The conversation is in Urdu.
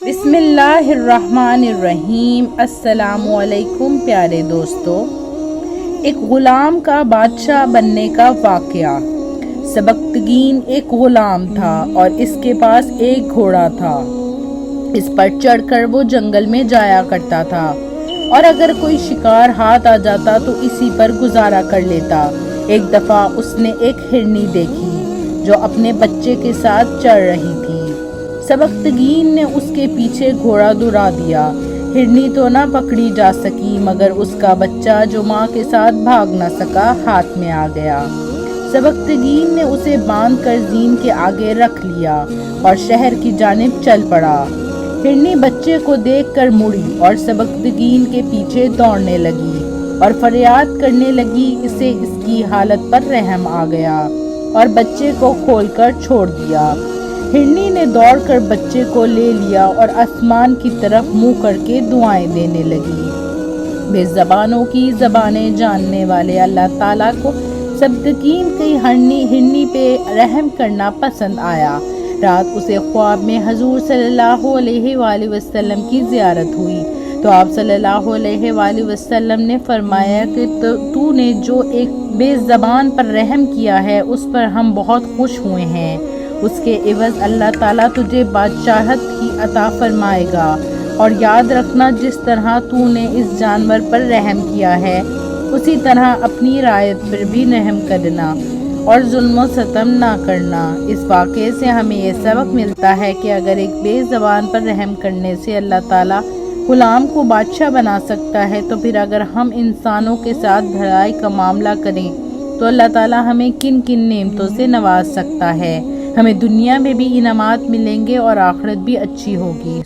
بسم اللہ الرحمن الرحیم۔ السلام علیکم پیارے دوستو۔ ایک غلام کا بادشاہ بننے کا واقعہ۔ سبکتگین ایک غلام تھا اور اس کے پاس ایک گھوڑا تھا۔ اس پر چڑھ کر وہ جنگل میں جایا کرتا تھا اور اگر کوئی شکار ہاتھ آ جاتا تو اسی پر گزارا کر لیتا۔ ایک دفعہ اس نے ایک ہرنی دیکھی جو اپنے بچے کے ساتھ چڑھ رہی تھی۔ سبکتگین نے اس کے پیچھے گھوڑا دوڑا دیا۔ ہرنی تو نہ پکڑی جا سکی مگر اس کا بچہ جو ماں کے ساتھ بھاگ نہ سکا ہاتھ میں آ گیا۔ سبکتگین نے اسے باندھ کر زین کے آگے رکھ لیا اور شہر کی جانب چل پڑا۔ ہرنی بچے کو دیکھ کر مڑی اور سبکتگین کے پیچھے دوڑنے لگی اور فریاد کرنے لگی۔ اسے اس کی حالت پر رحم آ گیا اور بچے کو کھول کر چھوڑ دیا۔ ہرنی نے دوڑ کر بچے کو لے لیا اور آسمان کی طرف منہ کر کے دعائیں دینے لگی۔ بے زبانوں کی زبانیں جاننے والے اللہ تعالیٰ کو سبکتگین کی ہرنی پہ رحم کرنا پسند آیا۔ رات اسے خواب میں حضور صلی اللہ علیہ وآلہ وسلم کی زیارت ہوئی تو آپ صلی اللہ علیہ وآلہ وسلم نے فرمایا کہ تو نے جو ایک بے زبان پر رحم کیا ہے اس پر ہم بہت خوش ہوئے ہیں۔ اس کے عوض اللہ تعالیٰ تجھے بادشاہت کی عطا فرمائے گا، اور یاد رکھنا جس طرح تو نے اس جانور پر رحم کیا ہے اسی طرح اپنی رعیت پر بھی رحم کرنا اور ظلم و ستم نہ کرنا۔ اس واقعے سے ہمیں یہ سبق ملتا ہے کہ اگر ایک بے زبان پر رحم کرنے سے اللہ تعالیٰ غلام کو بادشاہ بنا سکتا ہے تو پھر اگر ہم انسانوں کے ساتھ بھلائی کا معاملہ کریں تو اللہ تعالیٰ ہمیں کن کن نعمتوں سے نواز سکتا ہے۔ ہمیں دنیا میں بھی انعامات ملیں گے اور آخرت بھی اچھی ہوگی۔